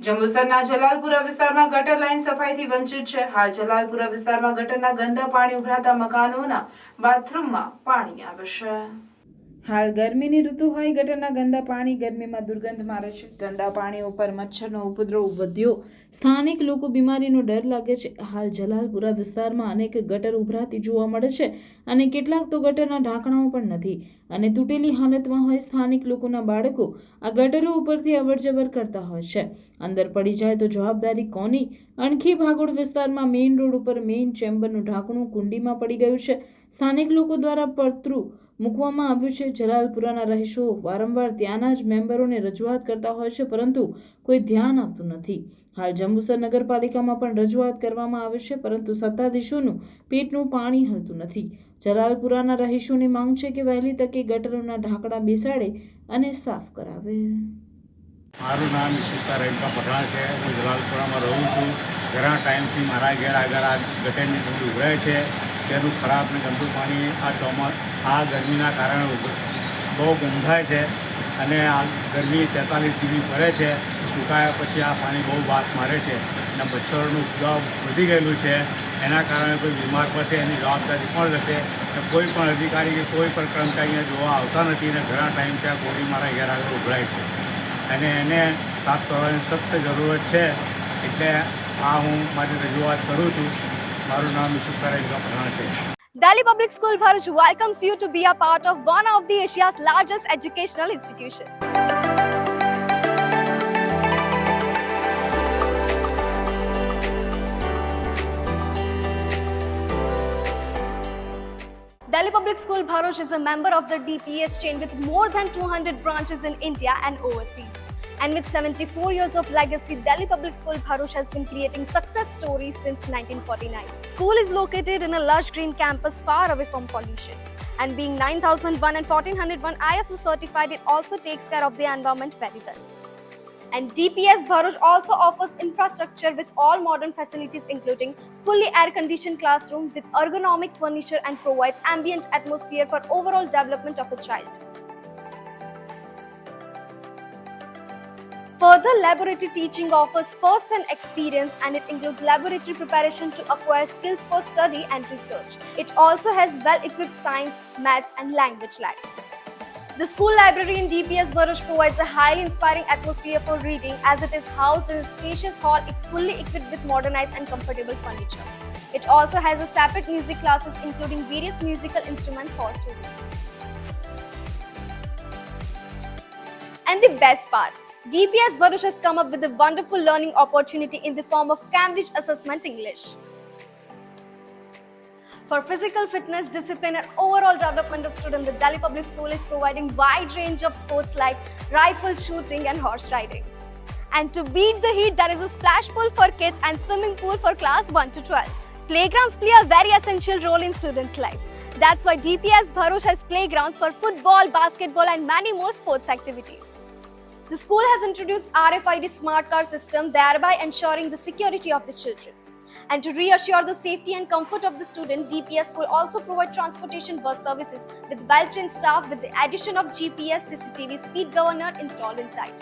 જંબુસરના જલાલપુરા વિસ્તારમાં ગટર લાઇન સફાઈથી વંચિત છે. હાલ જલાલપુરા વિસ્તારમાં ગટરના ગંદા પાણી ઉભરાતા મકાનોના બાથરૂમમાં પાણી આવે છે. હાલ ગરમીની ઋતુ હોય, ગટરના ગંદા પાણી ગરમીમાં દુર્ગંધ મારે છે. ગંદા પાણી ઉપર મચ્છરનો ઉપદ્રવ વધ્યો. સ્થાનિક લોકો બીમારીનો ડર લાગે છે. હાલ જલાલપુરા વિસ્તારમાં અનેક ગટર ઉભરાતી જોવા મળે છે અને કેટલાક તો ગટરના ઢાંકણાઓ પણ નથી અને તૂટેલી હાલતમાં હોય. સ્થાનિક લોકોના બાળકો આ ગટરો ઉપરથી અવરજવર કરતા હોય છે. અંદર પડી જાય તો જવાબદારી કોની? અણખી ભાગોળ વિસ્તારમાં મેઇન રોડ ઉપર મેઇન ચેમ્બરનું ઢાંકણું કુંડીમાં પડી ગયું છે. સ્થાનિક લોકો દ્વારા પડતરું મૂકવામાં આવ્યું છે. જલાલપુરાના રહીશો વારંવાર ત્યાંના જ મેમ્બરોને રજૂઆત કરતા હોય છે, પરંતુ કોઈ ધ્યાન આપતું નથી. હાલ જંબુસર નગરપાલિકામાં પણ રજૂઆત કરવામાં આવે છે, પરંતુ સત્તાધીશોનું પેટનું પાણી હલતું નથી. જલાલપુરાના રહીશોની માંગ છે કે વહેલી તકે ગટરોના ઢાંકણા બેસાડે અને સાફ કરાવે. મારું નામ ઈશ્વર રેણકા પટણા છે. હું જલાલપુરામાં રહું છું. ઘણા ટાઈમથી મારા ઘેર આગળ આ ગટરની થોડી ઉભરાય છે. તેનું ખરાબ ને ગંદુ પાણી આ ગરમીના કારણે બહુ ગંધાય છે અને આ ગરમી 43 ડિગ્રી પડે છે. સુકાયા પછી આ પાણી બહુ વાસ મારે છે અને મચ્છરોનું ઉપદ્રવ વધી ગયેલું છે. એના કારણે કોઈ બીમાર પડશે એની જવાબદારી કોણ લેશે? કોઈ પણ અધિકારી કે કોઈ પણ કર્મચારી જોવા આવતા નથી અને ઘણા ટાઈમ ત્યાં ગોળી મારા ઘેર આગળ ઉભરાય છે અને એને સાફ કરવાની સખ્ત જરૂરત છે. એટલે હું મારી રજૂઆત કરું છું. મારું નામ ઈશ્વર રેણકા પટણા છે. Delhi Public School Bharuch welcomes you to be a part of one of the Asia's largest educational institution. Delhi Public School Bharuch is a member of the DPS chain with more than 200 branches in India and overseas. And with 74 years of legacy, Delhi Public School Bharuch has been creating success stories since 1949. School is located in a lush green campus far away from pollution. And being 9001 and 1401 ISO certified, it also takes care of the environment very well. And DPS Bharuch also offers infrastructure with all modern facilities, including fully air-conditioned classroom with ergonomic furniture, and provides ambient atmosphere for overall development of a child. Further, laboratory teaching offers first-hand experience and it includes laboratory preparation to acquire skills for study and research. It also has well-equipped science, maths and language labs. The school library in DPS Bharuch provides a highly inspiring atmosphere for reading as it is housed in a spacious hall fully equipped with modernized and comfortable furniture. It also has a separate music classes including various musical instruments for students. And the best part, DPS Bharuch has come up with a wonderful learning opportunity in the form of Cambridge Assessment English. For physical fitness, discipline and overall development of students, the Delhi Public School is providing wide range of sports like rifle shooting and horse riding. And to beat the heat, there is a splash pool for kids and swimming pool for class 1 to 12. Playgrounds play a very essential role in students' life. That's why DPS Bharuch has playgrounds for football, basketball and many more sports activities. The school has introduced RFID smart card system, thereby ensuring the security of the children. And to reassure the safety and comfort of the student, DPS will also provide transportation bus services with well-trained staff with the addition of GPS CCTV speed governor installed inside.